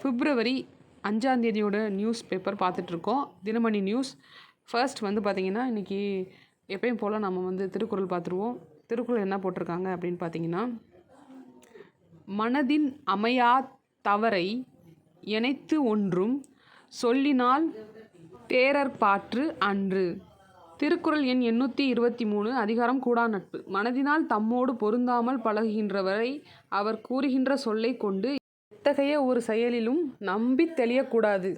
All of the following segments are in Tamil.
பிப்ரவரி 5ஆம் தேதியோட நியூஸ் பேப்பர் பார்த்துட்ருக்கோம். தினமணி நியூஸ். ஃபர்ஸ்ட் வந்து பார்த்திங்கன்னா, இன்றைக்கி எப்பயும் போல் நம்ம வந்து திருக்குறள் பார்த்துருவோம். திருக்குறள் என்ன போட்டிருக்காங்க அப்படின்னு பார்த்தீங்கன்னா, மனதின் அமையா தவறை எனைத்து ஒன்றும் சொல்லினால் தேரற்பாற்று அன்று. திருக்குறள் எண் 823, அதிகாரம் கூடா நட்பு. மனதினால் தம்மோடு பொருந்தாமல் பழகுகின்றவரை அவர் கூறுகின்ற சொல்லை கொண்டு எத்தகைய ஒரு செயலிலும் நம்பி தெளியக்கூடாது.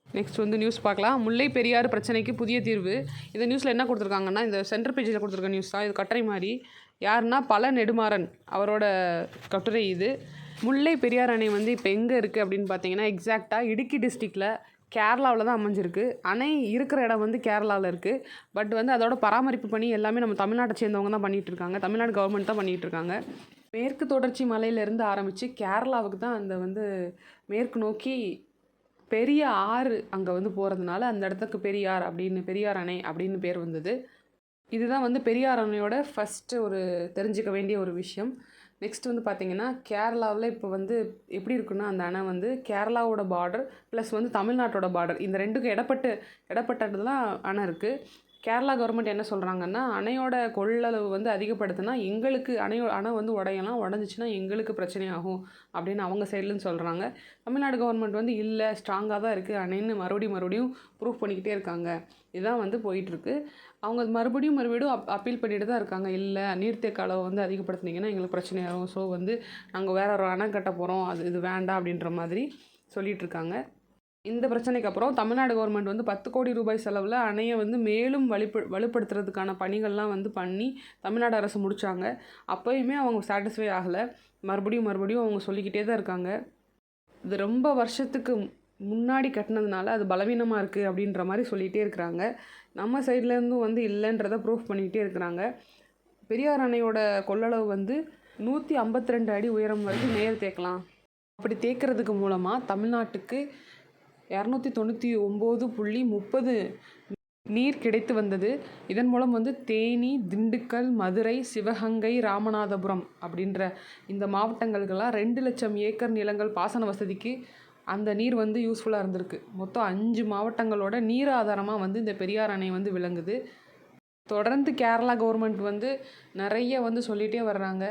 நெக்ஸ்ட் வந்து நியூஸ் பார்க்கலாம். முல்லை பெரியாறு பிரச்சனைக்கு புதிய தீர்வு. இந்த நியூஸில் என்ன கொடுத்துருக்காங்கன்னா, இந்த சென்டர் பேஜில் கொடுத்துருக்க நியூஸ் தான் இது. கட்டுரை மாதிரி யாருன்னா பல நெடுமாறன் அவரோட கட்டுரை இது. முல்லை பெரியாறு அணை வந்து இப்போ எங்கே இருக்குது அப்படின்னு பார்த்தீங்கன்னா, எக்ஸாக்டாக இடுக்கி டிஸ்ட்ரிக்டில் கேரளாவில் தான் அமைஞ்சிருக்கு. அணை இருக்கிற இடம் வந்து கேரளாவில் இருக்குது. பட் வந்து அதோட பராமரிப்பு பணி எல்லாமே நம்ம தமிழ்நாட்டை சேர்ந்தவங்க தான் பண்ணிகிட்ருக்காங்க. தமிழ்நாடு கவர்மெண்ட் தான் பண்ணிகிட்ருக்காங்க. மேற்கு தொடர்ச்சி மலையிலேருந்து ஆரம்பித்து கேரளாவுக்கு தான் அந்த வந்து மேற்கு நோக்கி பெரிய ஆறு அங்கே வந்து போகிறதுனால அந்த இடத்துக்கு பெரியார் அப்படின்னு, பெரியார் அணை அப்படின்னு பேர் வந்தது. இதுதான் வந்து பெரியார் அணையோட ஃபஸ்ட்டு ஒரு தெரிஞ்சிக்க வேண்டிய ஒரு விஷயம். நெக்ஸ்ட் வந்து பார்த்திங்கன்னா, கேரளாவில் இப்போ வந்து எப்படி இருக்குன்னா, அந்த அணை வந்து கேரளாவோட பார்டர் ப்ளஸ் வந்து தமிழ்நாட்டோட பார்டர், இந்த ரெண்டுக்கும் இடப்பட்டது தான் அணை இருக்குது. கேரளா கவர்மெண்ட் என்ன சொல்கிறாங்கன்னா, அணையோட கொள்ளளவு வந்து அதிகப்படுத்தினா எங்களுக்கு அணை வந்து உடையலாம், உடஞ்சிச்சின்னா எங்களுக்கு பிரச்சனையாகும் அப்படின்னு அவங்க சைட்லேருந்து சொல்கிறாங்க. தமிழ்நாடு கவர்மெண்ட் வந்து இல்லை, ஸ்ட்ராங்காக தான் இருக்குது அணைன்னு மறுபடியும் ப்ரூவ் பண்ணிக்கிட்டே இருக்காங்க. இதுதான் வந்து போயிட்டுருக்கு. அவங்க மறுபடியும் அப்பீல் பண்ணிட்டு தான் இருக்காங்க. இல்லை, நீர்த்தேக்க அளவை வந்து அதிகப்படுத்துனீங்கன்னா எங்களுக்கு பிரச்சனையாகும், ஸோ வந்து நாங்கள் வேற ஒரு அணை கட்ட போகிறோம், இது வேண்டாம் அப்படின்ற மாதிரி சொல்லிகிட்ருக்காங்க. இந்த பிரச்சனைக்கு அப்புறம் தமிழ்நாடு கவர்மெண்ட் வந்து 10 கோடி ரூபாய் செலவில் அணையை வந்து மேலும் வலுப்படுத்துறதுக்கான பணிகள்லாம் வந்து பண்ணி தமிழ்நாடு அரசு முடித்தாங்க. அப்போயுமே அவங்க சாட்டிஸ்ஃபை ஆகலை. மறுபடியும் அவங்க சொல்லிக்கிட்டே தான் இருக்காங்க. இது ரொம்ப வருஷத்துக்கு முன்னாடி கட்டினதுனால அது பலவீனமாக இருக்குது அப்படின்ற மாதிரி சொல்லிகிட்டே இருக்கிறாங்க. நம்ம சைட்லேருந்தும் வந்து இல்லைன்றதை ப்ரூஃப் பண்ணிக்கிட்டே இருக்கிறாங்க. பெரியார் அணையோட கொள்ளளவு வந்து 152 அடி உயரம் வரைக்கும் நீர் தேக்கலாம். அப்படி தேக்கிறதுக்கு மூலமாக தமிழ்நாட்டுக்கு 299.30 நீர் கிடைத்து வந்தது. இதன் மூலம் வந்து தேனி, திண்டுக்கல், மதுரை, சிவகங்கை, ராமநாதபுரம் அப்படின்ற இந்த மாவட்டங்களுக்கெல்லாம் 2 லட்சம் ஏக்கர் நிலங்கள் பாசன வசதிக்கு அந்த நீர் வந்து யூஸ்ஃபுல்லாக இருந்திருக்கு. மொத்தம் 5 மாவட்டங்களோட நீர் ஆதாரமாக வந்து இந்த பெரியார் அணை வந்து விளங்குது. தொடர்ந்து கேரளா கவர்மெண்ட் வந்து நிறைய வந்து சொல்லிகிட்டே வர்றாங்க,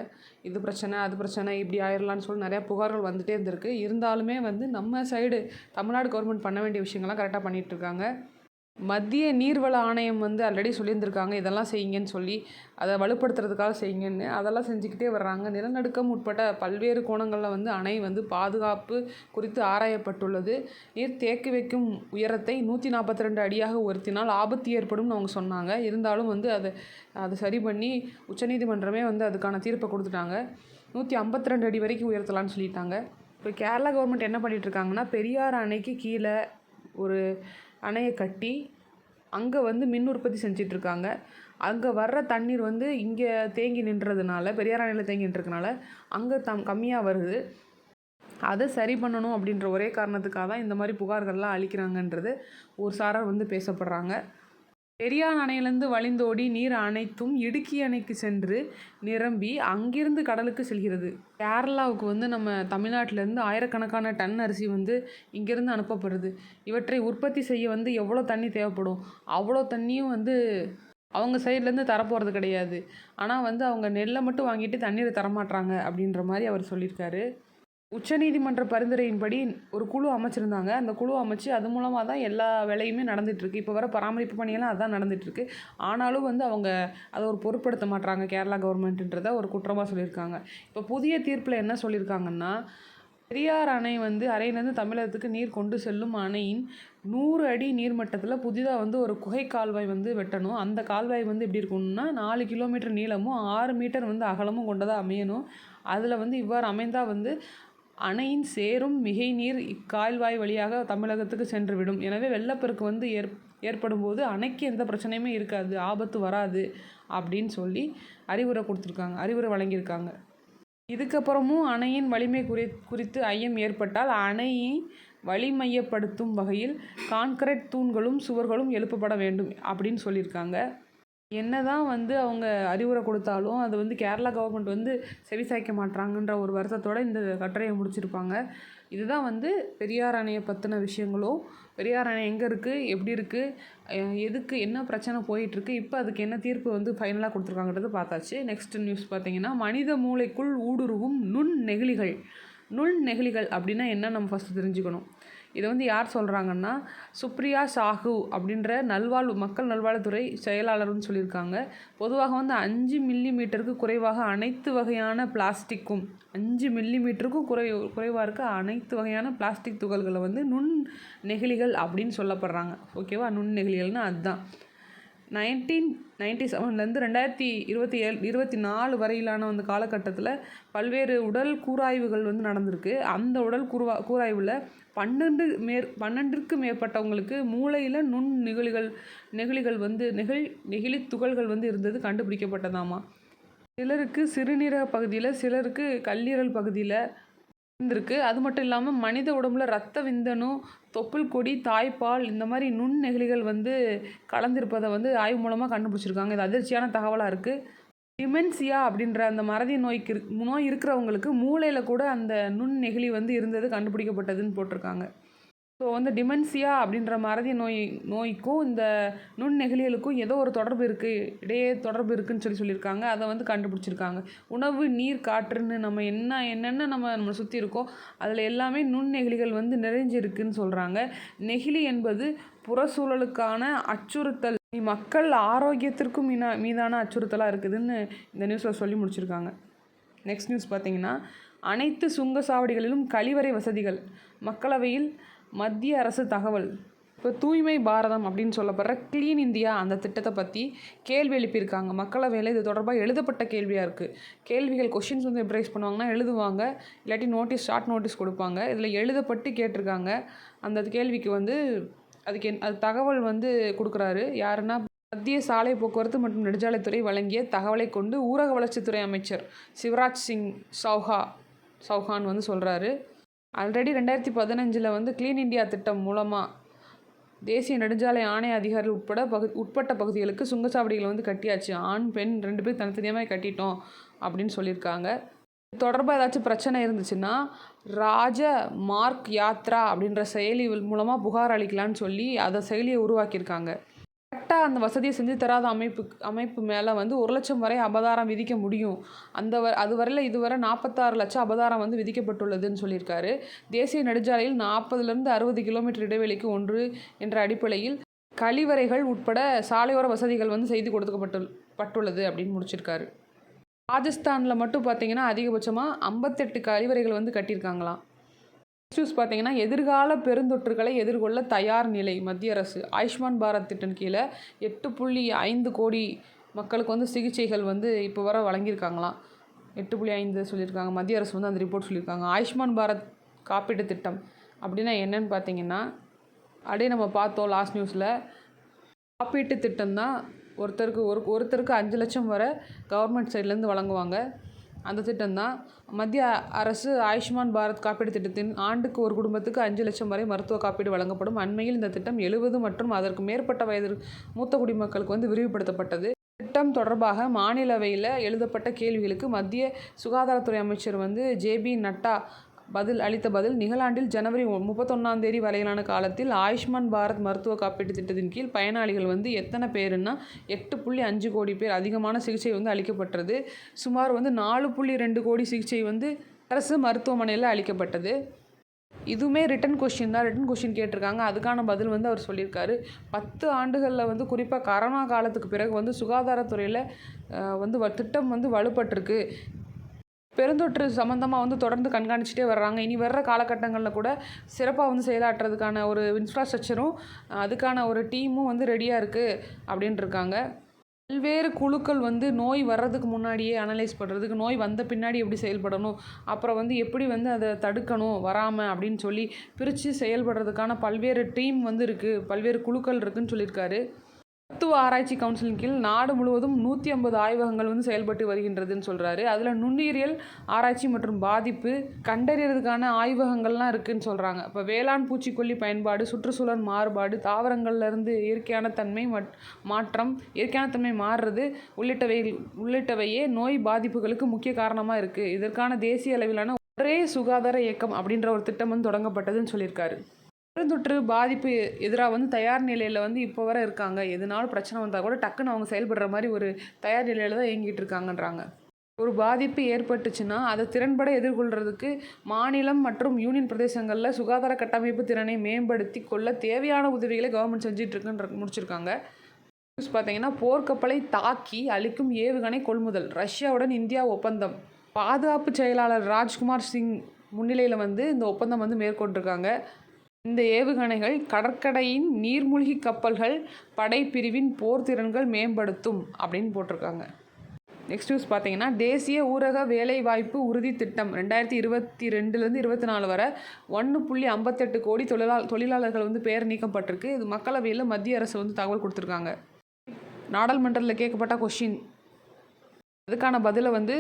இது பிரச்சனை அது பிரச்சனை இப்படி ஆயிடலான்னு சொல்லி நிறையா புகார்கள் வந்துகிட்டே இருந்திருக்கு. இருந்தாலுமே வந்து நம்ம சைடு தமிழ்நாடு கவர்மெண்ட் பண்ண வேண்டிய விஷயங்கள்லாம் கரெக்டாக பண்ணிகிட்ருக்காங்க. மத்திய நீர்வள ஆணையம் வந்து ஆல்ரெடி சொல்லியிருந்திருக்காங்க, இதெல்லாம் செய்யுங்கன்னு சொல்லி, அதை வலுப்படுத்துறதுக்காக செய்யுங்கன்னு. அதெல்லாம் செஞ்சுக்கிட்டே வர்றாங்க. நிலநடுக்கம் உட்பட்ட பல்வேறு கோணங்களில் வந்து அணை வந்து பாதுகாப்பு குறித்து ஆராயப்பட்டுள்ளது. நீர் தேக்கி வைக்கும் உயரத்தை 142 அடியாக உயர்த்தினால் ஆபத்து ஏற்படும்னு அவங்க சொன்னாங்க. இருந்தாலும் வந்து அதை சரி பண்ணி உச்சநீதிமன்றமே வந்து அதுக்கான தீர்ப்பை கொடுத்துட்டாங்க. 152 அடி வரைக்கும் உயர்த்தலான்னு சொல்லிட்டாங்க. இப்போ கேரளா கவர்மெண்ட் என்ன பண்ணிகிட்ருக்காங்கன்னா, பெரியார் அணைக்கு கீழே ஒரு அணையை கட்டி அங்கே வந்து மின் உற்பத்தி செஞ்சிட்ருக்காங்க. அங்கே வர்ற தண்ணீர் வந்து இங்கே தேங்கி நின்றதுனால, பெரியார் அணையில் தேங்கி நின்றதுனால அங்கே கம்மியாக வருது. அதை சரி பண்ணணும் அப்படின்ற ஒரே காரணத்துக்காக தான் இந்த மாதிரி புகார்கள்லாம் அளிக்கிறாங்கன்றது ஒரு சாரார் வந்து பேசப்படுறாங்க. பெரியார் அணையிலிருந்து வழிந்தோடி நீர் அனைத்தும் இடுக்கி அணைக்கு சென்று நிரம்பி அங்கிருந்து கடலுக்கு செல்கிறது. கேரளாவுக்கு வந்து நம்ம தமிழ்நாட்டிலேருந்து ஆயிரக்கணக்கான டன் அரிசி வந்து இங்கேருந்து அனுப்பப்படுது. இவற்றை உற்பத்தி செய்ய வந்து எவ்வளோ தண்ணி தேவைப்படும், அவ்வளோ தண்ணியும் வந்து அவங்க சைட்லேருந்து தரப்போகிறது கிடையாது. ஆனால் வந்து அவங்க நெல்லை மட்டும் வாங்கிட்டு தண்ணீரை தரமாட்டுறாங்க அப்படின்ற மாதிரி அவர் சொல்லியிருக்காரு. உச்சநீதிமன்ற பரிந்துரையின்படி ஒரு குழு அமைச்சிருந்தாங்க. அந்த குழு அமைச்சு அது மூலமாக தான் எல்லா வேலையுமே நடந்துகிட்ருக்கு. இப்போ வர பராமரிப்பு பணியெல்லாம் அதுதான் நடந்துகிட்ருக்கு. ஆனாலும் வந்து அவங்க அதை ஒரு பொருட்படுத்த மாட்டுறாங்க கேரளா கவர்மெண்ட்டுன்றதை ஒரு குற்றமாக சொல்லியிருக்காங்க. இப்போ புதிய தீர்ப்பில் என்ன சொல்லியிருக்காங்கன்னா, பெரியார் அணை வந்து அணையிலேருந்து தமிழகத்துக்கு நீர் கொண்டு செல்லும் அணையின் 100 அடி நீர்மட்டத்தில் புதிதாக வந்து ஒரு குகை கால்வாய் வந்து வெட்டணும். அந்த கால்வாய் வந்து எப்படி இருக்கணும்னா 4 கிலோமீட்டர் நீளமும் 6 மீட்டர் வந்து அகலமும் கொண்டதாக அமையணும். அதில் வந்து இவ்வாறு அமைந்தால் வந்து அணையின் சேரும் மிகை நீர் இக்கால்வாய் வழியாக தமிழகத்துக்கு சென்றுவிடும். எனவே வெள்ளப்பெருக்கு வந்து ஏற்படும் போது அணைக்கு எந்த பிரச்சனையுமே இருக்காது, ஆபத்து வராது அப்படின்னு சொல்லி அறிவுரை வழங்கியிருக்காங்க. இதுக்கப்புறமும் அணையின் வலிமை குறித்து ஐயம் ஏற்பட்டால் அணையை வளிமையப்படுத்தும் வகையில் கான்கிரீட் தூண்களும் சுவர்களும் எழுப்பப்பட வேண்டும் அப்படின்னு சொல்லியிருக்காங்க. என்னதான் வந்து அவங்க அறிவுரை கொடுத்தாலும் அது வந்து கேரளா கவர்மெண்ட் வந்து செவிசாய்க்க மாட்றாங்கன்ற ஒரு வருத்தத்தோட இந்த கட்டுரையை முடிச்சிருப்பாங்க. இதுதான் வந்து பெரியார் அணையை பற்றின விஷயங்களும், பெரியார் அணை எங்கே இருக்குது, எப்படி இருக்குது, எதுக்கு என்ன பிரச்சனை போயிட்டுருக்கு, இப்போ அதுக்கு என்ன தீர்ப்பு வந்து ஃபைனலாக கொடுத்துருக்காங்கன்றது பார்த்தாச்சு. நெக்ஸ்ட் நியூஸ் பார்த்தீங்கன்னா, மனித மூளைக்குள் ஊடுருவும் நுண்ணெகிழிகள் அப்படின்னா என்ன நம்ம ஃபஸ்ட்டு தெரிஞ்சுக்கணும். இதை வந்து யார் சொல்கிறாங்கன்னா, சுப்ரியா சாஹூ அப்படின்ற மக்கள் நல்வாழ்வுத்துறை செயலாளர்னு சொல்லியிருக்காங்க. பொதுவாக வந்து 5 மில்லிமீட்டருக்கு குறைவாக அனைத்து வகையான பிளாஸ்டிக்கும் 5 மில்லிமீட்டருக்கும் குறைவாக இருக்க அனைத்து வகையான பிளாஸ்டிக் துகள்களை வந்து நுண்ணெகிழிகள் அப்படின்னு சொல்லப்படுறாங்க. ஓகேவா? நுண்ணெகிழிகள்னால் அதுதான். 1997லேருந்து 2024 வரையிலான அந்த காலகட்டத்தில் பல்வேறு உடல் கூராய்வுகள் வந்து நடந்திருக்கு. அந்த உடல் கூராய்வில் 12க்கு மேற்பட்டவங்களுக்கு மூளையில் நெகிழிகள் வந்து நெகிழி துகள்கள் வந்து இருந்தது கண்டுபிடிக்கப்பட்டதாமா. சிலருக்கு சிறுநீரக பகுதியில், சிலருக்கு கல்லீரல் பகுதியில் இருந்திருக்கு. அது மட்டும் இல்லாமல் மனித உடம்புல இரத்த விந்தணு, தொப்புள் கொடி, தாய்ப்பால் இந்த மாதிரி நுண்ணெகிழிகள் வந்து கலந்திருப்பதை வந்து ஆய்வு மூலமாக கண்டுபிடிச்சிருக்காங்க. இது அதிர்ச்சியான தகவலாக இருக்குது. டிமென்சியா அப்படின்ற அந்த மறதி நோய் இருக்கிறவங்களுக்கு மூளையில் கூட அந்த நுண்ணெகிழி வந்து இருந்தது கண்டுபிடிக்கப்பட்டதுன்னு போட்டிருக்காங்க. ஸோ வந்து டிமென்சியா அப்படின்ற மறதி நோய்க்கும் இந்த நுண்ணெகிழிகளுக்கும் ஏதோ ஒரு இடையே தொடர்பு இருக்குதுன்னு சொல்லியிருக்காங்க. அதை வந்து கண்டுபிடிச்சிருக்காங்க. உணவு, நீர், காற்றுன்னு நம்ம என்னென்ன நம்ம சுற்றி இருக்கோ அதில் எல்லாமே நுண்ணெகிழிகள் வந்து நிறைஞ்சிருக்குன்னு சொல்கிறாங்க. நெகிழி என்பது புறச்சூழலுக்கான அச்சுறுத்தல், மக்கள் ஆரோக்கியத்திற்கும் மீதான அச்சுறுத்தலாக இருக்குதுன்னு இந்த நியூஸில் சொல்லி முடிச்சிருக்காங்க. நெக்ஸ்ட் நியூஸ் பார்த்தீங்கன்னா, அனைத்து சுங்கச்சாவடிகளிலும் கழிவறை வசதிகள். மக்களவையில் மத்திய அரசு தகவல். இப்போ தூய்மை பாரதம் அப்படின்னு சொல்லப்படுற க்ளீன் இந்தியா அந்த திட்டத்தை பற்றி கேள்வி எழுப்பியிருக்காங்க மக்களவையில். இது தொடர்பாக எழுதப்பட்ட கேள்வியாக இருக்குது. கேள்விகள் கொஷின்ஸ் வந்து எப்படி ரைஸ் பண்ணுவாங்கன்னா, எழுதுவாங்க, இல்லாட்டி ஷார்ட் நோட்டீஸ் கொடுப்பாங்க. இதில் எழுதப்பட்டு கேட்டிருக்காங்க. அந்த கேள்விக்கு வந்து அது தகவல் வந்து கொடுக்குறாரு யாருன்னா, மத்திய சாலை போக்குவரத்து மற்றும் நெடுஞ்சாலைத்துறை வழங்கிய தகவலை கொண்டு ஊரக வளர்ச்சித்துறை அமைச்சர் சிவராஜ் சிங் சௌஹான் வந்து சொல்கிறாரு. ஆல்ரெடி 2015 வந்து க்ளீன் இந்தியா திட்டம் மூலமாக தேசிய நெடுஞ்சாலை ஆணைய அதிகாரிகள் உட்பட்ட பகுதிகளுக்கு சுங்கச்சாவடிகளை வந்து கட்டியாச்சு. ஆண், பெண் 2 பேர் தனித்தனியாக கட்டிட்டோம் அப்படின்னு சொல்லியிருக்காங்க. தொடர்பாக ஏதாச்சும் பிரச்சனை இருந்துச்சுன்னா ராஜ மார்க் யாத்ரா அப்படின்ற செயலி மூலமாக புகார் அளிக்கலான்னு சொல்லி அதை செயலியை உருவாக்கியிருக்காங்க. கரெக்டாக அந்த வசதியை செஞ்சு தராத அமைப்பு மேலே வந்து 1 லட்சம் வரை அபதாரம் விதிக்க முடியும். அது வரையில் இதுவரை 46 லட்சம் அபதாரம் வந்து விதிக்கப்பட்டுள்ளதுன்னு சொல்லியிருக்காரு. தேசிய நெடுஞ்சாலையில் 40லேருந்து 60 கிலோமீட்டர் இடைவெளிக்கு ஒன்று என்ற அடிப்படையில் கழிவறைகள் உட்பட சாலையோர வசதிகள் வந்து செய்து கொடுக்கப்பட்டுள்ளது அப்படின்னு முடிச்சிருக்காரு. ராஜஸ்தானில் மட்டும் பார்த்திங்கன்னா அதிகபட்சமாக 58 கழிவறைகள் வந்து கட்டியிருக்காங்களாம். நியூஸ் பார்த்தீங்கன்னா, எதிர்கால பெருந்தொற்றுகளை எதிர்கொள்ள தயார் நிலை மத்திய அரசு. ஆயுஷ்மான் பாரத் திட்டம் கீழே 8.5 கோடி மக்களுக்கு வந்து சிகிச்சைகள் வந்து இப்போ வர வழங்கியிருக்காங்களாம். 8.5 சொல்லியிருக்காங்க. மத்திய அரசு வந்து அந்த ரிப்போர்ட் சொல்லியிருக்காங்க. ஆயுஷ்மான் பாரத் காப்பீட்டு திட்டம் அப்படின்னா என்னன்னு பார்த்தீங்கன்னா, அப்படியே நம்ம பார்த்தோம் லாஸ்ட் நியூஸில். காப்பீட்டு திட்டம் தான் ஒருத்தருக்கு 5 லட்சம் வரை கவர்மெண்ட் சைட்லேருந்து வழங்குவாங்க. அந்த திட்டம் தான் மத்திய அரசு ஆயுஷ்மான் பாரத் காப்பீடு திட்டத்தின் ஆண்டுக்கு ஒரு குடும்பத்துக்கு 5 லட்சம் வரை மருத்துவ காப்பீடு வழங்கப்படும். அண்மையில் இந்த திட்டம் 70 மற்றும் அதற்கு மேற்பட்ட வயது மூத்த குடிமக்களுக்கு வந்து விரிவுபடுத்தப்பட்டது. திட்டம் தொடர்பாக மாநிலவையில் எழுதப்பட்ட கேள்விகளுக்கு மத்திய சுகாதாரத்துறை அமைச்சர் வந்து JB நட்டா அளித்த பதில், நிகழாண்டில் ஜனவரி 31 வரையிலான காலத்தில் ஆயுஷ்மான் பாரத் மருத்துவ காப்பீட்டு திட்டத்தின் கீழ் பயனாளிகள் வந்து எத்தனை பேருன்னா 8.5 கோடி பேர் அதிகமான சிகிச்சை வந்து அளிக்கப்பட்டது. சுமார் வந்து 4.2 கோடி சிகிச்சை வந்து அரசு மருத்துவமனையில் அளிக்கப்பட்டது. இதுவுமே ரிட்டன் கொஷின் கேட்டிருக்காங்க. அதுக்கான பதில் வந்து அவர் சொல்லியிருக்காரு. 10 ஆண்டுகளில் வந்து குறிப்பாக கரோனா காலத்துக்கு பிறகு வந்து சுகாதாரத்துறையில் வந்து திட்டம் வந்து வலுப்பட்டிருக்கு. பெருந்தொற்று சம்மந்தமாக வந்து தொடர்ந்து கண்காணிச்சிட்டே வர்றாங்க. இனி வர்ற காலகட்டங்களில் கூட சிறப்பாக வந்து செயலாற்றுறதுக்கான ஒரு இன்ஃப்ராஸ்ட்ரக்சரும் அதுக்கான ஒரு டீமும் வந்து ரெடியாக இருக்குது அப்படின்ட்டுருக்காங்க. பல்வேறு குழுக்கள் வந்து நோய் வர்றதுக்கு முன்னாடியே அனலைஸ் பண்ணுறதுக்கு, நோய் வந்த பின்னாடி எப்படி செயல்படணும், அப்புறம் வந்து எப்படி வந்து அதை தடுக்கணும் வராமல் அப்படின்னு சொல்லி பிரித்து செயல்படுறதுக்கான பல்வேறு டீம் வந்து இருக்குது, பல்வேறு குழுக்கள் இருக்குதுன்னு சொல்லியிருக்காரு. மருத்துவ ஆராய்ச்சி கவுன்சிலின் கீழ் நாடு முழுவதும் 150 ஆய்வகங்கள் வந்து செயல்பட்டு வருகின்றதுன்னு சொல்கிறாரு. அதில் நுண்ணுயிரியல் ஆராய்ச்சி மற்றும் பாதிப்பு கண்டறியறதுக்கான ஆய்வகங்கள்லாம் இருக்குதுன்னு சொல்கிறாங்க. இப்போ வேளாண் பூச்சிக்கொல்லி பயன்பாடு, சுற்றுச்சூழல் மாறுபாடு, தாவரங்கள்லேருந்து இயற்கையான தன்மை மாறுறது உள்ளிட்டவையே நோய் பாதிப்புகளுக்கு முக்கிய காரணமாக இருக்குது. இதற்கான தேசிய அளவிலான ஒரே சுகாதார இயக்கம் அப்படின்ற ஒரு திட்டம் வந்து தொடங்கப்பட்டதுன்னு சொல்லியிருக்காரு. பெருந்தொற்று பாதிப்பு எதிராக வந்து தயார் நிலையில் வந்து இப்போ வர இருக்காங்க. எதுனாலும் பிரச்சனை வந்தால் கூட டக்குன்னு அவங்க செயல்படுற மாதிரி ஒரு தயார் நிலையில் தான் இயங்கிட்டு இருக்காங்கன்றாங்க. ஒரு பாதிப்பு ஏற்பட்டுச்சுன்னா அதை திறன்பட எதிர்கொள்கிறதுக்கு மாநிலம் மற்றும் யூனியன் பிரதேசங்களில் சுகாதார கட்டமைப்பு திறனை மேம்படுத்தி கொள்ள தேவையான உதவிகளை கவர்மெண்ட் செஞ்சிட்ருக்குன்ற முடிச்சிருக்காங்க. நியூஸ் பார்த்தீங்கன்னா, போர்க்கப்பலை தாக்கி அழிக்கும் ஏவுகணை கொள்முதல், ரஷ்யாவுடன் இந்தியா ஒப்பந்தம். பாதுகாப்பு செயலாளர் ராஜ்குமார் சிங் முன்னிலையில் வந்து இந்த ஒப்பந்தம் வந்து மேற்கொண்டிருக்காங்க. இந்த ஏவுகணைகள் கடற்கரையின் நீர்மூழ்கி கப்பல்கள் படைப்பிரிவின் போர் திறன்கள் மேம்படுத்தும் அப்படின்னு போட்டிருக்காங்க. நெக்ஸ்ட் நியூஸ் பார்த்தீங்கன்னா, தேசிய ஊரக வேலைவாய்ப்பு உறுதி திட்டம் 2022லேருந்து 24 வரை 1.58 கோடி தொழிலாளர்கள் வந்து பெயர் நீக்கப்பட்டிருக்கு. இது மக்களவையில் மத்திய அரசு வந்து தகவல் கொடுத்துருக்காங்க. நாடாளுமன்றத்தில் கேட்கப்பட்ட கொஷின், அதுக்கான பதிலை வந்து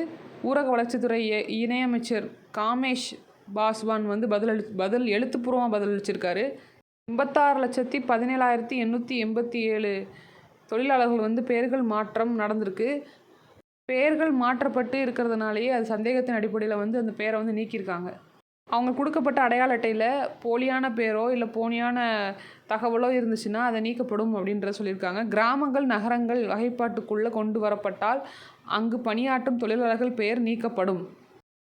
ஊரக வளர்ச்சித்துறை இணையமைச்சர் காமேஷ் பாஸ்வான் வந்து பதில் எழுத்துப்பூர்வமாக பதிலளிச்சிருக்காரு. 86,17,887 தொழிலாளர்கள் வந்து பெயர்கள் மாற்றம் நடந்திருக்கு. பெயர்கள் மாற்றப்பட்டு இருக்கிறதுனாலேயே அது சந்தேகத்தின் அடிப்படையில் வந்து அந்த பெயரை வந்து நீக்கியிருக்காங்க. அவங்க கொடுக்கப்பட்ட அடையாள அட்டையில் போலியான பேரோ இல்லை போலியான தகவலோ இருந்துச்சுன்னா அதை நீக்கப்படும் அப்படின்றத சொல்லியிருக்காங்க. கிராமங்கள் நகரங்கள் வகைப்பாட்டுக்குள்ளே கொண்டு வரப்பட்டால் அங்கு பணியாற்றும் தொழிலாளர்கள் பெயர் நீக்கப்படும்.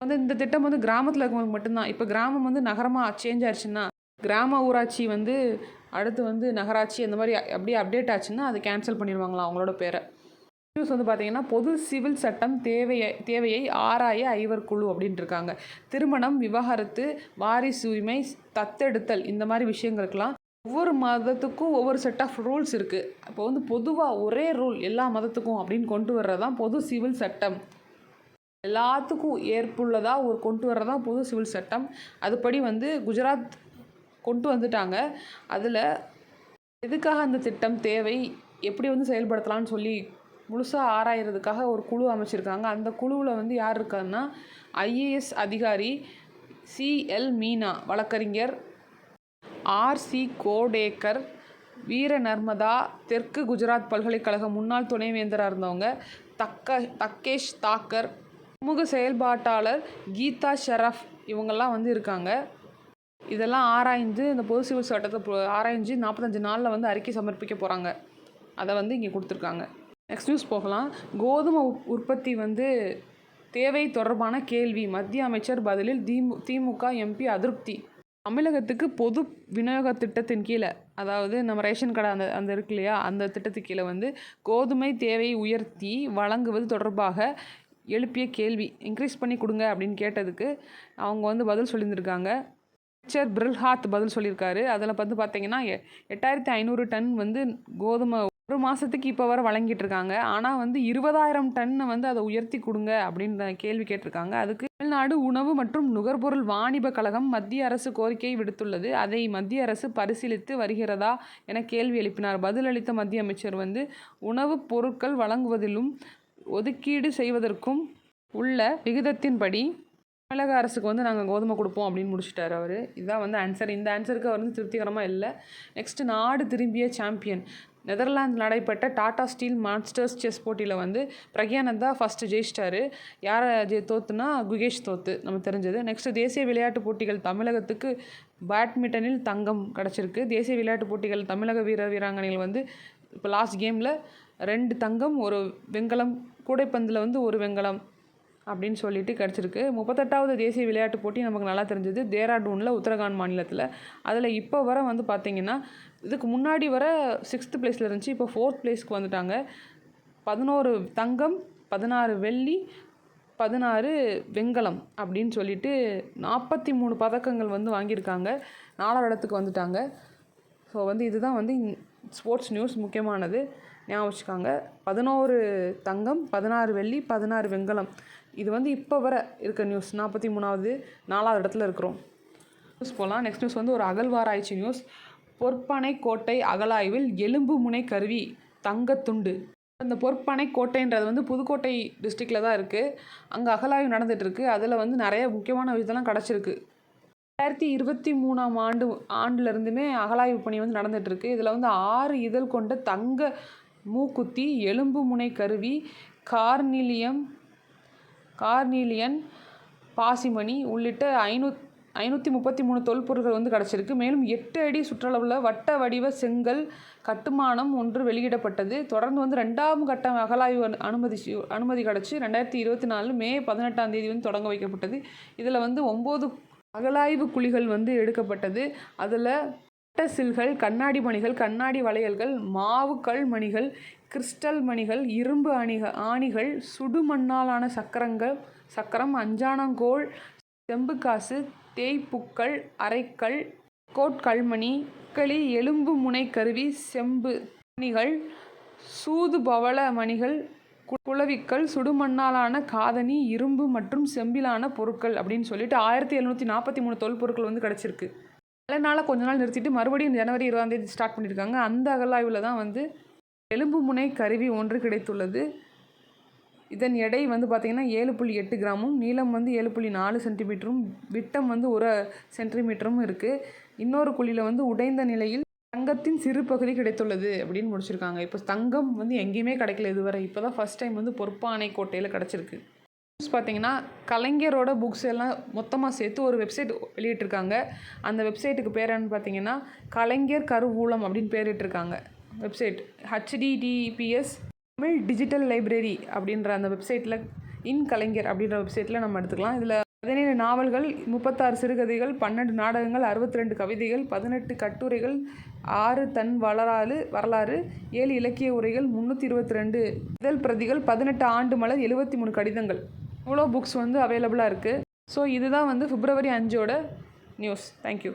வந்து இந்த திட்டம் வந்து கிராமத்தில் இருக்கவங்களுக்கு மட்டும்தான். இப்போ கிராமம் வந்து நகரமாக சேஞ்ச் ஆயிடுச்சுன்னா, கிராம ஊராட்சி வந்து அடுத்து வந்து நகராட்சி அந்த மாதிரி அப்படியே அப்டேட் ஆச்சுன்னா அது கேன்சல் பண்ணிடுவாங்களாம் அவங்களோட பேரை. நியூஸ் வந்து பார்த்திங்கன்னா, பொது சிவில் சட்டம் தேவையை ஆராய ஐவர் குழு அப்படின்ட்டு இருக்காங்க. திருமணம், விவாகரத்து, வாரிசு உரிமை, தத்தெடுத்தல் இந்த மாதிரி விஷயங்களுக்கெல்லாம் ஒவ்வொரு மதத்துக்கும் ஒவ்வொரு செட் ஆஃப் ரூல்ஸ் இருக்குது. இப்போ வந்து பொதுவாக ஒரே ரூல் எல்லா மதத்துக்கும் அப்படின்னு கொண்டு வர்றது தான் பொது சிவில் சட்டம். எல்லாத்துக்கும் ஏற்புள்ளதாக கொண்டு வர்றதான் பொது சிவில் சட்டம். அதுபடி வந்து குஜராத் கொண்டு வந்துட்டாங்க. அதில் எதுக்காக அந்த திட்டம் தேவை, எப்படி வந்து செயல்படுத்தலாம்னு சொல்லி முழுசாக ஆராயிறதுக்காக ஒரு குழு அமைச்சிருக்காங்க. அந்த குழுவில் வந்து யார் இருக்காருன்னா, ஐஏஎஸ் அதிகாரி CL மீனா, வழக்கறிஞர் RC கோடேக்கர், வீர நர்மதா, தெற்கு குஜராத் பல்கலைக்கழக முன்னாள் துணைவேந்தராக இருந்தவங்க தக்கேஷ் தாக்கர், சமூக செயல்பாட்டாளர் கீதா ஷெரஃப், இவங்கெல்லாம் வந்து இருக்காங்க. இதெல்லாம் ஆராய்ந்து இந்த பொது சிவில் சட்டத்தை ஆராய்ஞ்சு 45 நாளில் வந்து அறிக்கை சமர்ப்பிக்க போகிறாங்க. அதை வந்து இங்கே கொடுத்துருக்காங்க. நெக்ஸ்ட் நியூஸ் போகலாம். கோதுமை உற்பத்தி வந்து தேவை தொடர்பான கேள்வி, மத்திய அமைச்சர் பதிலில் திமுக MP அதிருப்தி. தமிழகத்துக்கு பொது விநியோக திட்டத்தின் கீழே, அதாவது நம்ம ரேஷன் கடை அந்த இருக்கு இல்லையா, அந்த திட்டத்துக்கு கீழே வந்து கோதுமை தேவையை உயர்த்தி வழங்குவது தொடர்பாக எழுப்பிய கேள்வி, இன்க்ரீஸ் பண்ணி கொடுங்க அப்படின்னு கேட்டதுக்கு அவங்க வந்து பதில் சொல்லியிருந்திருக்காங்க. அமைச்சர் பிர்ல்ஹாத் பதில் சொல்லியிருக்காரு. அதில் வந்து பார்த்தீங்கன்னா 8,500 டன் வந்து கோதுமை ஒரு மாதத்துக்கு இப்போ வர வழங்கிட்டு இருக்காங்க. ஆனால் வந்து 20,000 டன்னை வந்து அதை உயர்த்தி கொடுங்க அப்படின்ற கேள்வி கேட்டிருக்காங்க. அதுக்கு தமிழ்நாடு உணவு மற்றும் நுகர்பொருள் வாணிப கழகம் மத்திய அரசு கோரிக்கையை விடுத்துள்ளது. அதை மத்திய அரசு பரிசீலித்து வருகிறதா என கேள்வி எழுப்பினார். பதிலளித்த மத்திய அமைச்சர் வந்து, உணவுப் பொருட்கள் வழங்குவதிலும் ஒதுக்கீடு செய்வதற்கும் உள்ள விகிதத்தின்படி தமிழக அரசுக்கு வந்து நாங்கள் கோதுமை கொடுப்போம் அப்படின்னு முடிச்சிட்டார் அவர். இதுதான் வந்து ஆன்சர். இந்த ஆன்சருக்கு அவர் வந்து திருப்திகரமாக இல்லை. நெக்ஸ்ட்டு, நாடு திரும்பிய சாம்பியன். நெதர்லாந்து நடைபெற்ற டாடா ஸ்டீல் மாஸ்டர்ஸ் செஸ் போட்டியில் வந்து பிரக்யானந்தா ஃபஸ்ட்டு ஜெயிச்சிட்டாரு. யாரை தோத்துனா குகேஷ் தோத்து, நம்ம தெரிஞ்சது. நெக்ஸ்ட்டு, தேசிய விளையாட்டுப் போட்டிகள். தமிழகத்துக்கு பேட்மிண்டனில் தங்கம் கிடச்சிருக்கு. தேசிய விளையாட்டுப் போட்டிகள் தமிழக வீராங்கனைகள் வந்து இப்போ லாஸ்ட் கேமில் 2 தங்கம் 1 வெண்கலம், கூடைப்பந்தில் வந்து 1 வெண்கலம் அப்படின்னு சொல்லிட்டு கிடச்சிருக்கு. 38வது தேசிய விளையாட்டுப் போட்டி நமக்கு நல்லா தெரிஞ்சது டேராடூனில், உத்தரகாண்ட் மாநிலத்தில். அதில் இப்போ வர வந்து பார்த்திங்கன்னா, இதுக்கு முன்னாடி வர 6th பிளேஸில் இருந்துச்சு, இப்போ 4th பிளேஸ்க்கு வந்துட்டாங்க. 11 தங்கம், 16 வெள்ளி, 16 வெண்கலம் அப்படின்னு சொல்லிட்டு 43 பதக்கங்கள் வந்து வாங்கியிருக்காங்க. 4வது இடத்துக்கு வந்துட்டாங்க. ஸோ வந்து இதுதான் வந்து ஸ்போர்ட்ஸ் நியூஸ் முக்கியமானது, ஞாபகம் வச்சுக்காங்க. 11 தங்கம், 16 வெள்ளி, 16 வெண்கலம். இது வந்து இப்போ வர இருக்க நியூஸ். 43வது 4வது இடத்துல இருக்கிறோம். நியூஸ் போகலாம். நெக்ஸ்ட் நியூஸ் வந்து ஒரு அகழ்வாராய்ச்சி நியூஸ். பொற்பனை கோட்டை அகழாய்வில் எலும்பு முனை கருவி தங்கத்துண்டு. அந்த பொற்பனை கோட்டைன்றது வந்து புதுக்கோட்டை டிஸ்ட்ரிக்டில் தான் இருக்குது. அங்கே அகழாய்வு நடந்துகிட்ருக்கு. அதில் வந்து நிறைய முக்கியமான இதெல்லாம் கிடச்சிருக்கு. 2023 ஆண்டுலேருந்துமே அகழாய்வு பணி வந்து நடந்துகிட்ருக்கு. இதில் வந்து 6 இதழ் கொண்ட தங்க மூக்குத்தி, எலும்பு முனை கருவி, கார்னிலியன் பாசிமணி உள்ளிட்ட 533 தொல்பொருட்கள் வந்து கிடச்சிருக்கு. மேலும் 8 அடி சுற்றளவுள்ள வட்ட வடிவ செங்கல் கட்டுமானம் ஒன்று வெளியிடப்பட்டது. தொடர்ந்து வந்து 2ஆம் கட்ட அகழாய்வு அனுமதி கிடச்சி 2024 மே 18ஆம் தேதி வந்து தொடங்க வைக்கப்பட்டது. இதில் வந்து 9 அகழாய்வு குழிகள் வந்து எடுக்கப்பட்டது. அதில் வட்ட சில்கள், கண்ணாடி மணிகள், கண்ணாடி வளையல்கள், மாவு கல் மணிகள், கிறிஸ்டல் மணிகள், இரும்பு ஆணிகள், சுடுமண்ணாலான சக்கரம், அஞ்சானங்கோல், செம்பு காசு, தேய்ப்புக்கள், அரைக்கல், கோட்கல்மணி, களி, எலும்பு முனை கருவி, செம்பு மணிகள், சூது பவள மணிகள், குளவிக்கல், சுடுமண்ணாலான காதணி, இரும்பு மற்றும் செம்பிலான பொருட்கள் அப்படின்னு சொல்லிட்டு 1743 தொல்பொருட்கள் வந்து கிடச்சிருக்கு. அதனால் கொஞ்ச நாள் நிறுத்திட்டு மறுபடியும் ஜனவரி 20ஆம் தேதி ஸ்டார்ட் பண்ணியிருக்காங்க. அந்த அகழாய்வில் தான் வந்து எலும்பு முனை கருவி ஒன்று கிடைத்துள்ளது. இதன் எடை வந்து பார்த்திங்கன்னா 7.8 கிராமும், நீளம் வந்து 7.4 சென்டிமீட்டரும், விட்டம் வந்து 1 சென்டிமீட்டரும் இருக்குது. இன்னொரு குழியில் வந்து உடைந்த நிலையில் தங்கத்தின் சிறு பகுதி கிடைத்துள்ளது அப்படின்னு முடிச்சிருக்காங்க. இப்போ தங்கம் வந்து எங்கேயுமே கிடைக்கல இதுவரை. இப்போ தான் ஃபஸ்ட் டைம் வந்து பொற்பானை கோட்டையில் கிடச்சிருக்கு. பார்த்திங்கன்னா கலைஞரோட புக்ஸ் எல்லாம் மொத்தமாக சேர்த்து ஒரு வெப்சைட் வெளியிட்டிருக்காங்க. அந்த வெப்சைட்டுக்கு பேர் என்னன்னு பார்த்தீங்கன்னா கலைஞர் கருவூலம் அப்படின்னு பேரிட்டிருக்காங்க. Website HDTPS Tamil digital library அப்படின்ற அந்த வெப்சைட்டில் கலைஞர் அப்படின்ற வெப்சைட்டில் நம்ம எடுத்துக்கலாம். இதில் 17 நாவல்கள், 36 சிறுகதைகள், 12 நாடகங்கள், 62 கவிதைகள், 18 கட்டுரைகள், 6 தன் வரலாறு, 7 இலக்கிய உரைகள், 322 இதழ் பிரதிகள், 18 ஆண்டு மலர், 73 கடிதங்கள், இவ்வளோ புக்ஸ் வந்து அவைலபிளாக இருக்குது. ஸோ இதுதான் வந்து February 5 நியூஸ். தேங்க்யூ.